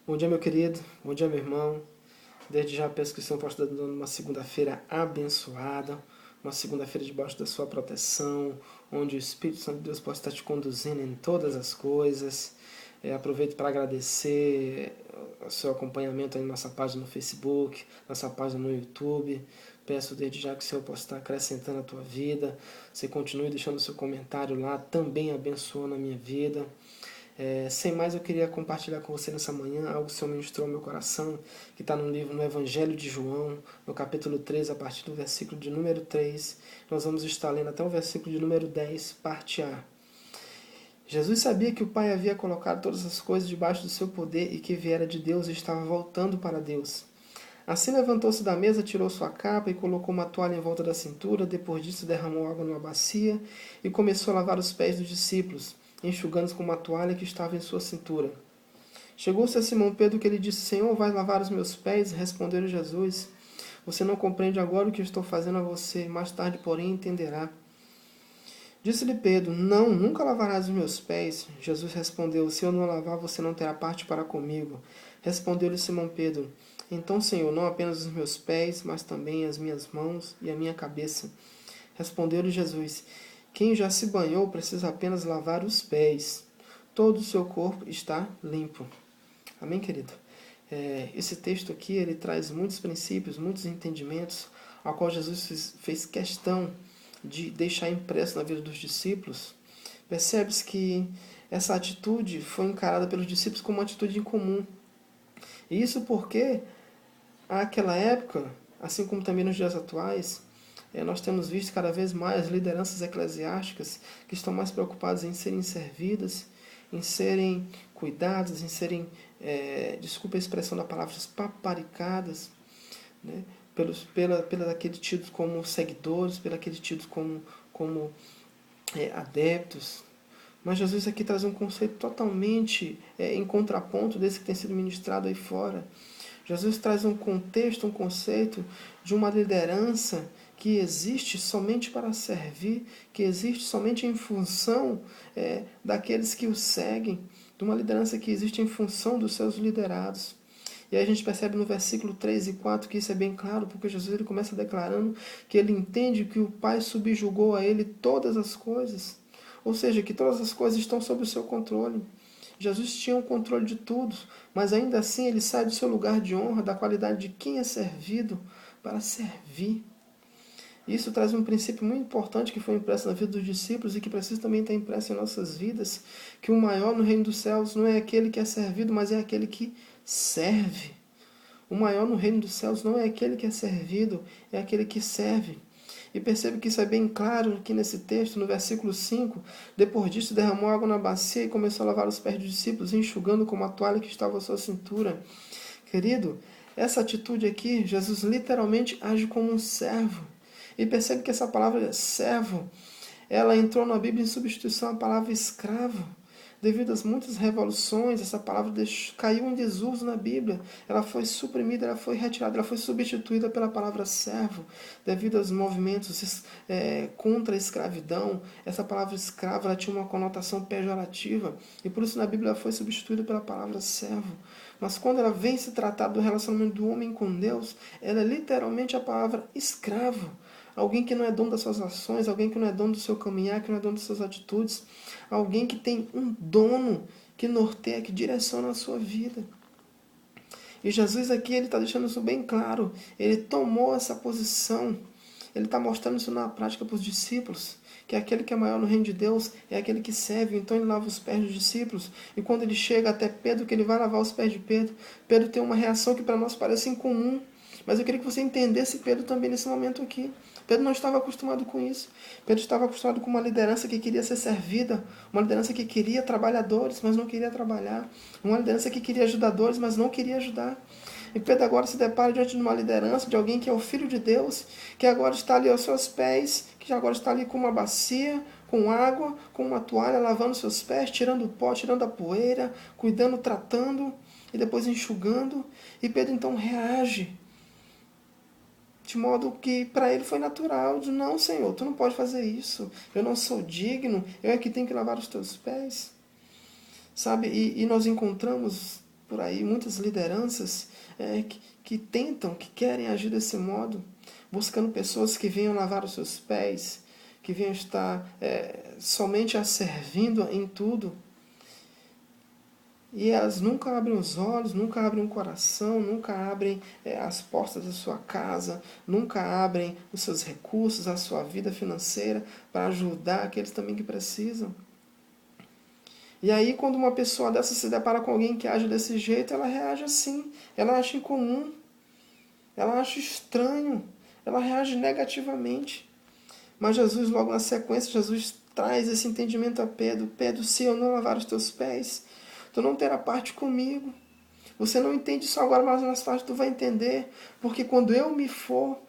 Bom dia, meu querido. Bom dia, meu irmão. Desde já peço que o Senhor possa estar dando uma segunda-feira abençoada, uma segunda-feira debaixo da sua proteção, onde o Espírito Santo de Deus possa estar te conduzindo em todas as coisas. Aproveito para agradecer o seu acompanhamento aí na nossa página no Facebook, nossa página no YouTube. Peço desde já que o Senhor possa estar acrescentando a tua vida. Você continue deixando o seu comentário lá, também abençoando a minha vida. Sem mais, eu queria compartilhar com você nessa manhã algo que o Senhor ministrou ao meu coração, que está no Evangelho de João, no capítulo 3, a partir do versículo de número 3. Nós vamos estar lendo até o versículo de número 10, parte A. Jesus sabia que o Pai havia colocado todas as coisas debaixo do seu poder e que viera de Deus e estava voltando para Deus. Assim levantou-se da mesa, tirou sua capa e colocou uma toalha em volta da cintura. Depois disso derramou água numa bacia e começou a lavar os pés dos discípulos, enxugando-os com uma toalha que estava em sua cintura. Chegou-se a Simão Pedro que lhe disse: Senhor, vais lavar os meus pés? Respondeu Jesus: Você não compreende agora o que estou fazendo a você, mais tarde, porém, entenderá. Disse-lhe Pedro: Não, nunca lavarás os meus pés. Jesus respondeu: Se eu não lavar, você não terá parte para comigo. Respondeu-lhe Simão Pedro: Então, Senhor, não apenas os meus pés, mas também as minhas mãos e a minha cabeça. Respondeu-lhe Jesus: Quem já se banhou precisa apenas lavar os pés. Todo o seu corpo está limpo. Amém, querido? Esse texto aqui, ele traz muitos princípios, muitos entendimentos, ao qual Jesus fez questão de deixar impresso na vida dos discípulos. Percebe-se que essa atitude foi encarada pelos discípulos como uma atitude incomum. E isso porque, naquela época, assim como também nos dias atuais, nós temos visto cada vez mais lideranças eclesiásticas que estão mais preocupadas em serem servidas, em serem cuidadas, em serem, desculpa a expressão da palavra, paparicadas, né? Pelos aqueles tidos como seguidores, pelos aqueles tidos como adeptos. Mas Jesus aqui traz um conceito totalmente em contraponto desse que tem sido ministrado aí fora. Jesus traz um contexto, um conceito de uma liderança que existe somente para servir, que existe somente em função daqueles que o seguem, de uma liderança que existe em função dos seus liderados. E aí a gente percebe no versículo 3 e 4 que isso é bem claro, porque Jesus ele começa declarando que ele entende que o Pai subjugou a ele todas as coisas. Ou seja, que todas as coisas estão sob o seu controle. Jesus tinha o controle de tudo, mas ainda assim ele sai do seu lugar de honra, da qualidade de quem é servido, para servir. Isso traz um princípio muito importante que foi impresso na vida dos discípulos e que precisa também estar impresso em nossas vidas, que o maior no reino dos céus não é aquele que é servido, mas é aquele que serve. O maior no reino dos céus não é aquele que é servido, é aquele que serve. E percebe que isso é bem claro aqui nesse texto, no versículo 5. Depois disso, derramou água na bacia e começou a lavar os pés dos discípulos, enxugando com uma toalha que estava à sua cintura. Querido, essa atitude aqui, Jesus literalmente age como um servo. E percebe que essa palavra servo, ela entrou na Bíblia em substituição à palavra escravo. Devido às muitas revoluções, essa palavra caiu em desuso na Bíblia. Ela foi suprimida, ela foi retirada, ela foi substituída pela palavra servo. Devido aos movimentos contra a escravidão, essa palavra escravo ela tinha uma conotação pejorativa. E por isso na Bíblia ela foi substituída pela palavra servo. Mas quando ela vem se tratar do relacionamento do homem com Deus, ela é literalmente a palavra escravo. Alguém que não é dono das suas ações, alguém que não é dono do seu caminhar, que não é dono das suas atitudes. Alguém que tem um dono que norteia, que direciona a sua vida. E Jesus aqui ele está deixando isso bem claro. Ele tomou essa posição. Ele está mostrando isso na prática para os discípulos. Que aquele que é maior no reino de Deus é aquele que serve. Então ele lava os pés dos discípulos. E quando ele chega até Pedro, que ele vai lavar os pés de Pedro, Pedro tem uma reação que para nós parece incomum. Mas eu queria que você entendesse Pedro também nesse momento aqui. Pedro não estava acostumado com isso. Pedro estava acostumado com uma liderança que queria ser servida, uma liderança que queria trabalhadores, mas não queria trabalhar, uma liderança que queria ajudadores, mas não queria ajudar. E Pedro agora se depara diante de uma liderança, de alguém que é o Filho de Deus, que agora está ali aos seus pés, que agora está ali com uma bacia, com água, com uma toalha, lavando seus pés, tirando o pó, tirando a poeira, cuidando, tratando, e depois enxugando. E Pedro então reage de modo que para ele foi natural, de não, Senhor, tu não pode fazer isso, eu não sou digno, eu é que tenho que lavar os teus pés. Sabe, e nós encontramos por aí, muitas lideranças que tentam, que querem agir desse modo, buscando pessoas que venham lavar os seus pés, que venham estar somente a servindo em tudo. E elas nunca abrem os olhos, nunca abrem o coração, nunca abrem as portas da sua casa, nunca abrem os seus recursos, a sua vida financeira para ajudar aqueles também que precisam. E aí, quando uma pessoa dessa se depara com alguém que age desse jeito, ela reage assim, ela acha incomum, ela acha estranho, ela reage negativamente. Mas Jesus, logo na sequência, Jesus traz esse entendimento a Pedro. Pedro, se eu não lavar os teus pés, tu não terá parte comigo. Você não entende isso agora, mas mais tarde tu vai entender. Porque quando eu me for,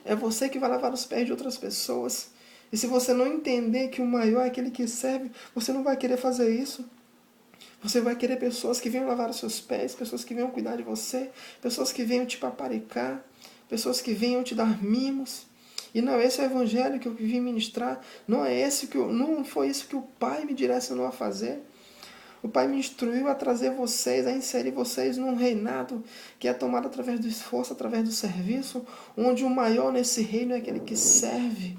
é você que vai lavar os pés de outras pessoas. E se você não entender que o maior é aquele que serve, você não vai querer fazer isso. Você vai querer pessoas que venham lavar os seus pés, pessoas que venham cuidar de você, pessoas que venham te paparicar, pessoas que venham te dar mimos. E não é esse o evangelho que eu vim ministrar, não foi isso que o Pai me direcionou a fazer. O Pai me instruiu a trazer vocês, a inserir vocês num reinado que é tomado através do esforço, através do serviço, onde o maior nesse reino é aquele que serve.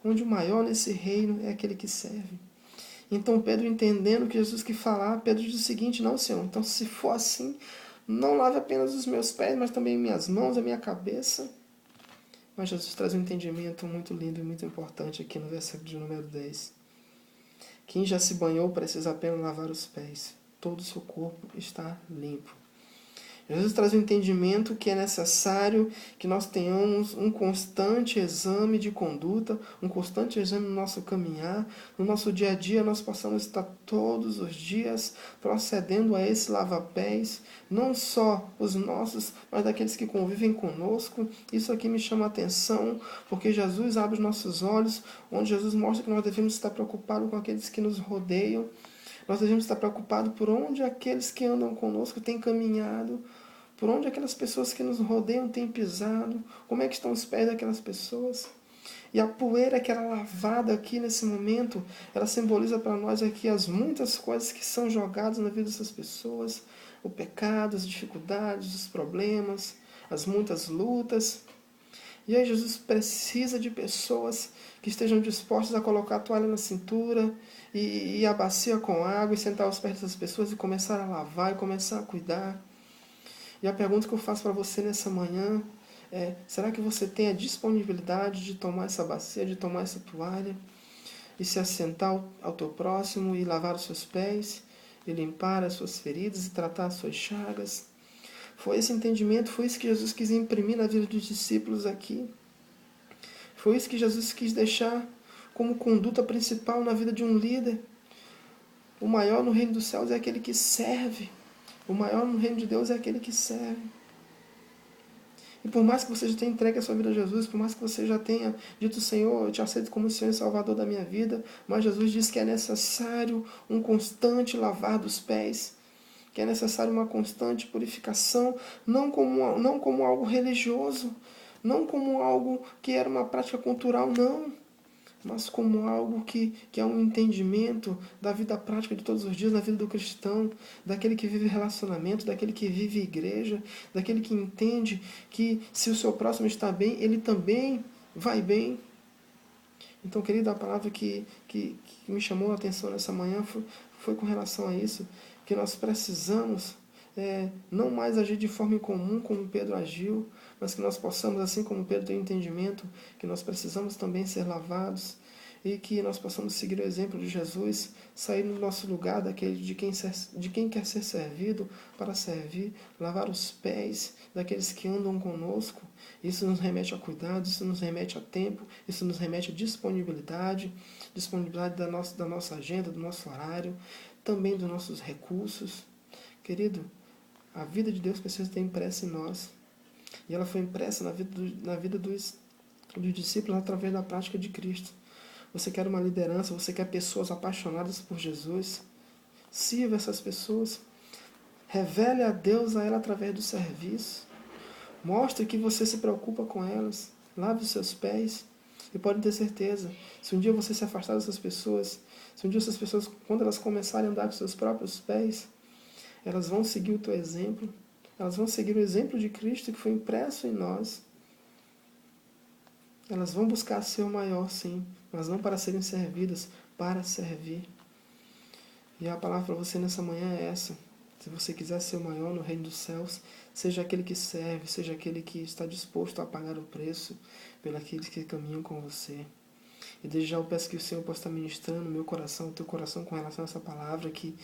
Onde o maior nesse reino é aquele que serve. Então Pedro, entendendo que Jesus quis falar, Pedro diz o seguinte: não, Senhor, então se for assim, não lave apenas os meus pés, mas também minhas mãos, a minha cabeça. Mas Jesus traz um entendimento muito lindo e muito importante aqui no versículo de número 10. Quem já se banhou precisa apenas lavar os pés. Todo o seu corpo está limpo. Jesus traz um entendimento que é necessário que nós tenhamos um constante exame de conduta, um constante exame no nosso caminhar, no nosso dia a dia nós possamos estar todos os dias procedendo a esse lava-pés, não só os nossos, mas daqueles que convivem conosco. Isso aqui me chama a atenção, porque Jesus abre os nossos olhos, onde Jesus mostra que nós devemos estar preocupados com aqueles que nos rodeiam, nós devemos estar preocupados por onde aqueles que andam conosco têm caminhado, por onde aquelas pessoas que nos rodeiam têm pisado, como é que estão os pés daquelas pessoas. E a poeira que era lavada aqui nesse momento, ela simboliza para nós aqui as muitas coisas que são jogadas na vida dessas pessoas, o pecado, as dificuldades, os problemas, as muitas lutas. E aí Jesus precisa de pessoas que estejam dispostas a colocar a toalha na cintura e a bacia com água e sentar aos pés dessas pessoas e começar a lavar e começar a cuidar. E a pergunta que eu faço para você nessa manhã é: será que você tem a disponibilidade de tomar essa bacia, de tomar essa toalha e se assentar ao teu próximo e lavar os seus pés e limpar as suas feridas e tratar as suas chagas? Foi esse entendimento, foi isso que Jesus quis imprimir na vida dos discípulos aqui. Foi isso que Jesus quis deixar como conduta principal na vida de um líder. O maior no reino dos céus é aquele que serve. O maior no reino de Deus é aquele que serve. E por mais que você já tenha entregue a sua vida a Jesus, por mais que você já tenha dito: Senhor, eu te aceito como Senhor e Salvador da minha vida, mas Jesus diz que é necessário um constante lavar dos pés, que é necessário uma constante purificação, não como algo religioso, não como algo que era uma prática cultural, não, mas como algo que é um entendimento da vida prática de todos os dias, na vida do cristão, daquele que vive relacionamento, daquele que vive igreja, daquele que entende que se o seu próximo está bem, ele também vai bem. Então, querido, a palavra que me chamou a atenção nessa manhã foi com relação a isso, que nós precisamos não mais agir de forma incomum como Pedro agiu, mas que nós possamos, assim como Pedro tem entendimento, que nós precisamos também ser lavados e que nós possamos seguir o exemplo de Jesus, sair no nosso lugar daquele de quem quer ser servido para servir, lavar os pés daqueles que andam conosco. Isso nos remete a cuidado, isso nos remete a tempo, isso nos remete a disponibilidade da nossa agenda, do nosso horário, também dos nossos recursos. Querido, a vida de Deus precisa ter impressa em nós. E ela foi impressa na vida dos discípulos através da prática de Cristo. Você quer uma liderança, você quer pessoas apaixonadas por Jesus? Sirva essas pessoas. Revele a Deus a ela através do serviço. Mostre que você se preocupa com elas. Lave os seus pés. E pode ter certeza, se um dia você se afastar dessas pessoas, se um dia essas pessoas, quando elas começarem a andar com seus próprios pés, elas vão seguir o teu exemplo, elas vão seguir o exemplo de Cristo que foi impresso em nós. Elas vão buscar ser o maior, sim, mas não para serem servidas, para servir. E a palavra para você nessa manhã é essa. Se você quiser ser o maior no reino dos céus, seja aquele que serve, seja aquele que está disposto a pagar o preço pelos que caminham com você. E desde já eu peço que o Senhor possa estar ministrando o meu coração, o teu coração com relação a essa palavra que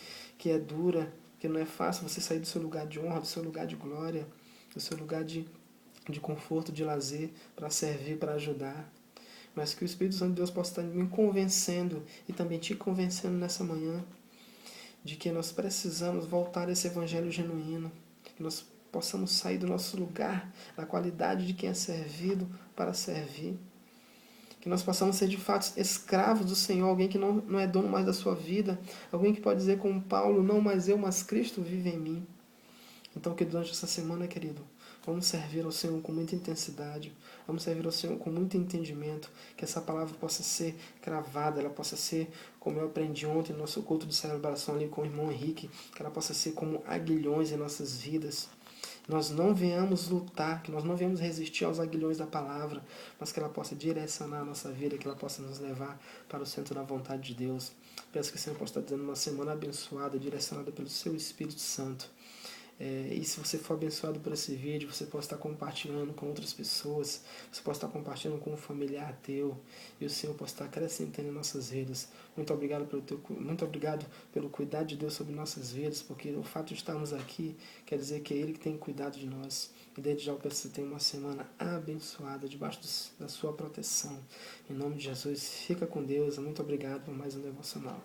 é dura, que não é fácil você sair do seu lugar de honra, do seu lugar de glória, do seu lugar de conforto, de lazer, para servir, para ajudar. Mas que o Espírito Santo de Deus possa estar me convencendo e também te convencendo nessa manhã de que nós precisamos voltar a esse evangelho genuíno, que nós possamos sair do nosso lugar, da qualidade de quem é servido para servir, que nós possamos ser de fato escravos do Senhor, alguém que não é dono mais da sua vida, alguém que pode dizer como Paulo, não mais eu, mas Cristo vive em mim. Então que durante essa semana, querido, vamos servir ao Senhor com muita intensidade, vamos servir ao Senhor com muito entendimento, que essa palavra possa ser cravada, ela possa ser, como eu aprendi ontem no nosso culto de celebração ali com o irmão Henrique, que ela possa ser como aguilhões em nossas vidas. Nós não venhamos lutar, que nós não venhamos resistir aos aguilhões da palavra, mas que ela possa direcionar a nossa vida, que ela possa nos levar para o centro da vontade de Deus. Peço que o Senhor possa estar dando uma semana abençoada, direcionada pelo seu Espírito Santo. E se você for abençoado por esse vídeo, você pode estar compartilhando com outras pessoas, você pode estar compartilhando com um familiar teu, e o Senhor pode estar acrescentando em nossas vidas. Muito obrigado pelo cuidado de Deus sobre nossas vidas, porque o fato de estarmos aqui quer dizer que é Ele que tem cuidado de nós. E desde já eu peço que você tenha uma semana abençoada, debaixo da sua proteção. Em nome de Jesus, fica com Deus. Muito obrigado por mais um devocional.